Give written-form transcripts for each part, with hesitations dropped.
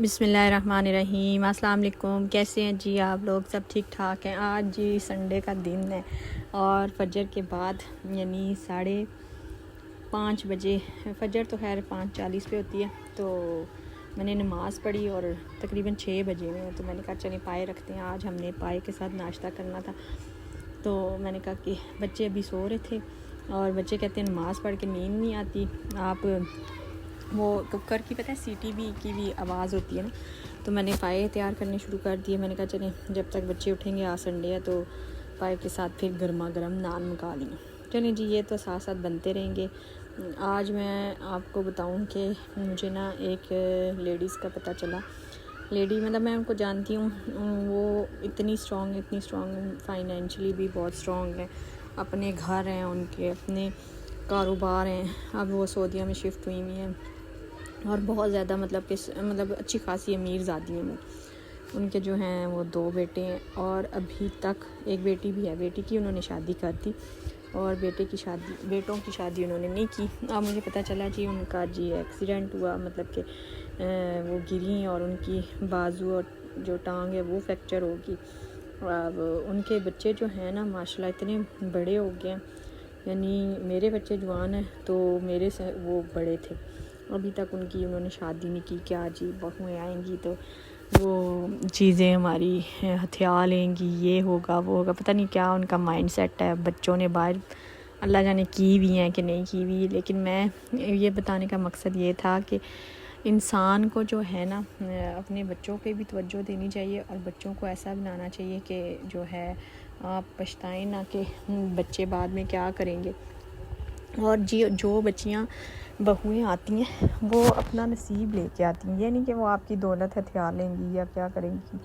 بسم اللہ الرحمن الرحیم۔ السلام علیکم، کیسے ہیں جی آپ لوگ؟ سب ٹھیک ٹھاک ہیں؟ آج جی سنڈے کا دن ہے اور فجر کے بعد یعنی 5:30 بجے، فجر تو خیر 5:40 پہ ہوتی ہے، تو میں نے نماز پڑھی اور تقریباً 6 بجے میں، تو میں نے کہا چلیں پائے رکھتے ہیں، آج ہم نے پائے کے ساتھ ناشتہ کرنا تھا۔ تو میں نے کہا کہ بچے ابھی سو رہے تھے اور بچے کہتے ہیں نماز پڑھ کے نیند نہیں آتی، آپ وہ کوکر کی پتہ ہے سیٹی کی بھی آواز ہوتی ہے نا، تو میں نے پائے تیار کرنے شروع کر دیے۔ میں نے کہا چلیں جب تک بچے اٹھیں گے، آج سنڈے ہے تو پائے کے ساتھ پھر گرما گرم نان پکا لیں۔ چلیں جی، یہ تو ساتھ ساتھ بنتے رہیں گے۔ آج میں آپ کو بتاؤں کہ مجھے نا ایک لیڈیز کا پتہ چلا، لیڈی مطلب میں ان کو جانتی ہوں، وہ اتنی اسٹرانگ فائنینشلی بھی بہت اسٹرانگ ہے، اپنے گھر ہیں ان کے، اپنے کاروبار ہیں، اب وہ سعودیہ میں شفٹ ہوئی ہوئی ہیں اور بہت زیادہ مطلب اچھی خاصی امیر زادی ہیں وہ۔ ان کے جو ہیں وہ 2 بیٹے ہیں اور ابھی تک ایک بیٹی بھی ہے، بیٹی کی انہوں نے شادی کر دی اور بیٹوں کی شادی انہوں نے نہیں کی۔ اب مجھے پتہ چلا جی ان کا جی ایکسیڈنٹ ہوا، مطلب کہ وہ گری اور ان کی بازو اور جو ٹانگ ہے وہ فریکچر ہوگی۔ اب ان کے بچے جو ہیں نا ماشاءاللہ اتنے بڑے ہو گئے ہیں، یعنی میرے بچے جوان ہیں تو میرے سے وہ بڑے تھے، ابھی تک ان کی انہوں نے شادی نہیں کی۔ کیا جی بہویں آئیں گی تو وہ چیزیں ہماری ہتھیار لیں گی، یہ ہوگا وہ ہوگا، پتہ نہیں کیا ان کا مائنڈ سیٹ ہے۔ بچوں نے باہر اللہ جانے کی بھی ہیں کہ نہیں کی بھی، لیکن میں یہ بتانے کا مقصد یہ تھا کہ انسان کو جو ہے نا اپنے بچوں پہ بھی توجہ دینی چاہیے اور بچوں کو ایسا بنانا چاہیے کہ جو ہے آپ پچھتائیں نہ کہ بچے بعد میں کیا کریں گے۔ اور جو بچیاں بہویں آتی ہیں وہ اپنا نصیب لے کے آتی ہیں، یہ نہیں کہ وہ آپ کی دولت ہتھیار لیں گی یا کیا کریں گی۔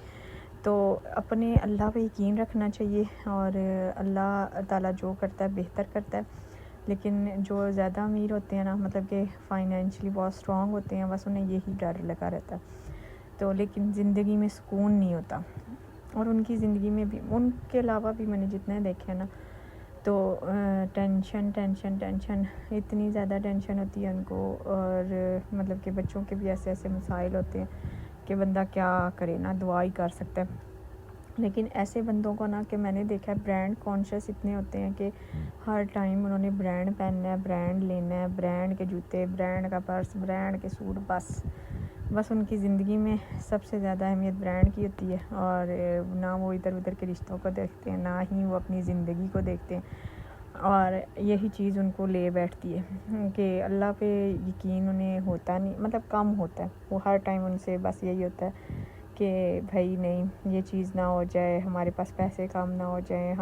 تو اپنے اللہ پہ یقین رکھنا چاہیے اور اللہ تعالیٰ جو کرتا ہے بہتر کرتا ہے، لیکن جو زیادہ امیر ہوتے ہیں نا، مطلب کہ فائنینشلی بہت اسٹرانگ ہوتے ہیں، بس انہیں یہی ڈر لگا رہتا ہے، تو لیکن زندگی میں سکون نہیں ہوتا۔ اور ان کی زندگی میں بھی، ان کے علاوہ بھی میں نے جتنے دیکھے نا، تو ٹینشن اتنی زیادہ ٹینشن ہوتی ہے ان کو، اور مطلب کہ بچوں کے بھی ایسے مسائل ہوتے ہیں کہ بندہ کیا کرے نا، دعا ہی کر سکتا ہے۔ لیکن ایسے بندوں کو نا کہ میں نے دیکھا ہے برانڈ کانشیس اتنے ہوتے ہیں کہ ہر ٹائم انہوں نے برانڈ پہننا ہے، برانڈ لینا ہے، برانڈ کے جوتے، برانڈ کا پرس، برانڈ کے سوٹ، بس ان کی زندگی میں سب سے زیادہ اہمیت برانڈ کی ہوتی ہے، اور نہ وہ ادھر کے رشتوں کو دیکھتے ہیں، نہ ہی وہ اپنی زندگی کو دیکھتے ہیں، اور یہی چیز ان کو لے بیٹھتی ہے کہ اللہ پہ یقین انہیں ہوتا نہیں، مطلب کم ہوتا ہے، وہ ہر ٹائم ان سے بس یہی ہوتا ہے کہ بھائی نہیں یہ چیز نہ ہو جائے، ہمارے پاس پیسے کم نہ ہو جائیں،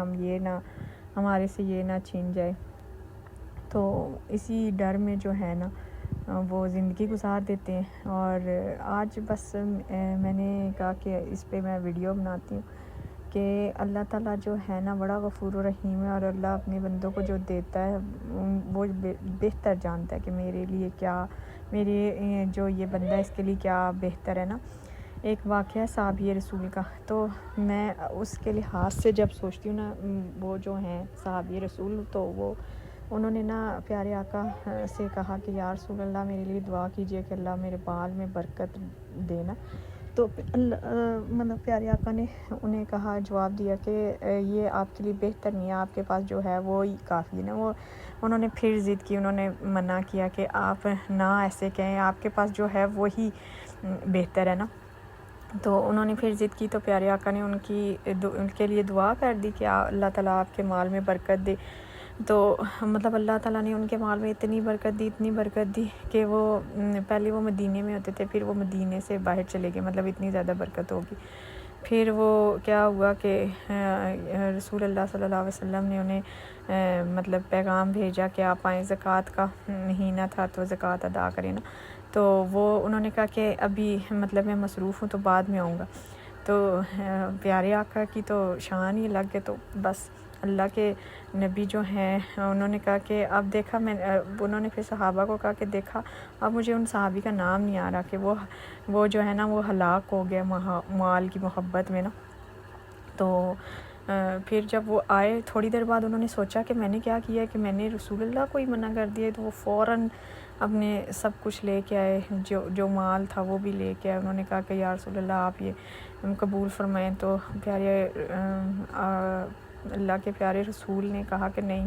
ہمارے سے یہ نہ چھین جائے، تو اسی ڈر میں جو ہے نا وہ زندگی گزار دیتے ہیں۔ اور آج بس میں نے کہا کہ اس پہ میں ویڈیو بناتی ہوں کہ اللہ تعالیٰ جو ہے نا بڑا غفور و رحیم ہے، اور اللہ اپنے بندوں کو جو دیتا ہے وہ بہتر جانتا ہے کہ میرے لیے کیا، میرے جو یہ بندہ ہے اس کے لیے کیا بہتر ہے نا۔ ایک واقعہ صحابی رسول کا، تو میں اس کے لحاظ سے جب سوچتی ہوں نا، وہ جو ہیں صحابی رسول، تو انہوں نے نا پیارے آقا سے کہا کہ یا رسول اللہ میرے لیے دعا کیجئے کہ اللہ میرے بال میں برکت دینا، تو مطلب پیارے آقا نے انہیں کہا، جواب دیا کہ یہ آپ کے لیے بہتر نہیں ہے، آپ کے پاس جو ہے وہ ہی کافی ہے نا۔ انہوں نے پھر ضد کی، انہوں نے منع کیا کہ آپ نہ ایسے کہیں، آپ کے پاس جو ہے وہی بہتر ہے نا۔ تو انہوں نے پھر ضد کی، تو پیارے آقا نے ان کے لیے دعا کر دی کہ اللہ تعالیٰ آپ کے مال میں برکت دے۔ تو مطلب اللہ تعالیٰ نے ان کے مال میں اتنی برکت دی کہ وہ پہلے وہ مدینے میں ہوتے تھے، پھر وہ مدینے سے باہر چلے گئے، مطلب اتنی زیادہ برکت ہوگی۔ پھر وہ کیا ہوا کہ رسول اللہ صلی اللہ علیہ وسلم نے انہیں مطلب پیغام بھیجا کہ آپ آئیں، زکوٰۃ کا مہینہ تھا تو زکوٰۃ ادا کریں نا، تو انہوں نے کہا کہ ابھی مطلب میں مصروف ہوں تو بعد میں آؤں گا۔ تو پیارے آقا کی تو شان ہی الگ ہے، تو بس اللہ کے نبی جو ہیں انہوں نے کہا کہ اب دیکھا انہوں نے پھر صحابہ کو کہا کہ دیکھا اب مجھے ان صحابی کا نام نہیں آ رہا کہ وہ جو ہے نا وہ ہلاک ہو گیا مال کی محبت میں نا۔ تو پھر جب وہ آئے تھوڑی دیر بعد انہوں نے سوچا کہ میں نے کیا کیا ہے کہ میں نے رسول اللہ کو ہی منع کر دیا، تو وہ فوراً اپنے سب کچھ لے کے آئے، جو مال تھا وہ بھی لے کے آئے. انہوں نے کہا کہ یا رسول اللہ آپ یہ قبول فرمائیں. تو اللہ کے پیارے رسول نے کہا کہ نہیں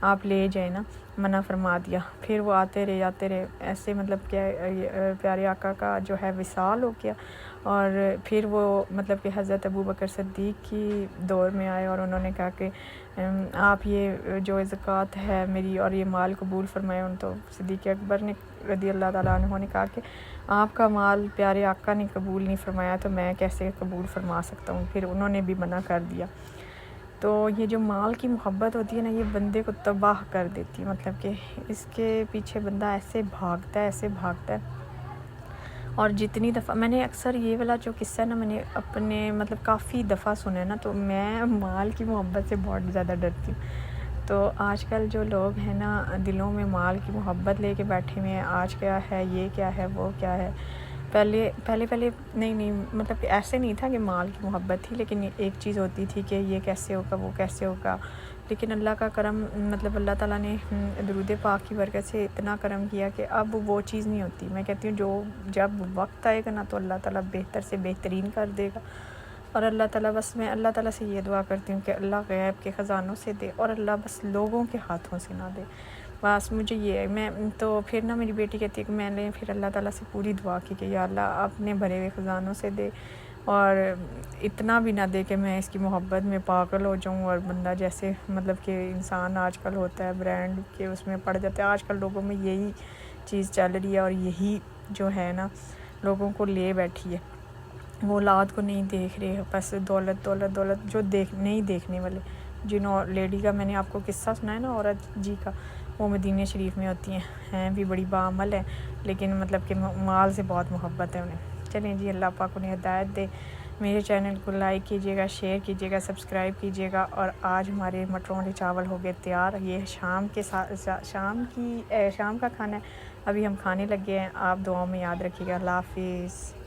آپ لے جائیں نا، منع فرما دیا. پھر وہ آتے رہے ایسے، مطلب کہ پیارے آقا کا جو ہے وصال ہو گیا. اور پھر وہ مطلب کہ حضرت ابوبکر صدیق کی دور میں آئے اور انہوں نے کہا کہ آپ یہ جو زکوٰۃ ہے میری اور یہ مال قبول فرمائے. تو صدیق اکبر نے رضی اللہ تعالیٰ عنہ نے کہا کہ آپ کا مال پیارے آقا نے قبول نہیں فرمایا تو میں کیسے قبول فرما سکتا ہوں. پھر انہوں نے بھی منع کر دیا. تو یہ جو مال کی محبت ہوتی ہے نا، یہ بندے کو تباہ کر دیتی ہے. مطلب کہ اس کے پیچھے بندہ ایسے بھاگتا ہے. اور جتنی دفعہ میں نے اکثر یہ والا جو قصہ ہے نا، میں نے اپنے مطلب کافی دفعہ سنا ہے نا، تو میں مال کی محبت سے بہت زیادہ ڈرتی ہوں. تو آج کل جو لوگ ہیں نا، دلوں میں مال کی محبت لے کے بیٹھے ہوئے ہیں. آج کیا ہے، یہ کیا ہے، وہ کیا ہے. پہلے نہیں مطلب کہ ایسے نہیں تھا کہ مال کی محبت تھی، لیکن ایک چیز ہوتی تھی کہ یہ کیسے ہوگا، وہ کیسے ہوگا. لیکن اللہ کا کرم، مطلب اللہ تعالیٰ نے درود پاک کی برکت سے اتنا کرم کیا کہ اب وہ چیز نہیں ہوتی. میں کہتی ہوں جب وقت آئے گا نا تو اللہ تعالیٰ بہتر سے بہترین کر دے گا. اور اللہ تعالیٰ بس، میں اللہ تعالیٰ سے یہ دعا کرتی ہوں کہ اللہ غیب کے خزانوں سے دے اور اللہ بس لوگوں کے ہاتھوں سے نہ دے. بس مجھے یہ ہے. میں تو پھر نا میری بیٹی کہتی ہے کہ میں نے پھر اللہ تعالیٰ سے پوری دعا کی کہ یا اللہ اپنے بھرے ہوئے خزانوں سے دے، اور اتنا بھی نہ دے کہ میں اس کی محبت میں پاگل ہو جاؤں اور بندہ جیسے مطلب کہ انسان آج کل ہوتا ہے برانڈ کے اس میں پڑ جاتا ہے. آج کل لوگوں میں یہی چیز چل رہی ہے اور یہی جو ہے نا لوگوں کو لے بیٹھی ہے. وہ اولاد کو نہیں دیکھ رہے، بس دولت جو نہیں دیکھنے والے. جنہوں لیڈی کا میں نے آپ کو قصہ سنا ہے نا، عورت جی کا، وہ مدینہ شریف میں ہوتی ہیں بھی بڑی باعمل ہے، لیکن مطلب کہ مال سے بہت محبت ہے انہیں. چلیں جی، اللہ پاک انہیں ہدایت دے. میرے چینل کو لائک کیجیے گا، شیئر کیجیے گا، سبسکرائب کیجیے گا. اور آج ہمارے مٹر والے چاول ہو گئے تیار. یہ شام کا کھانا ہے. ابھی ہم کھانے لگے ہیں. آپ دعاؤں میں یاد رکھیے گا. اللہ حافظ.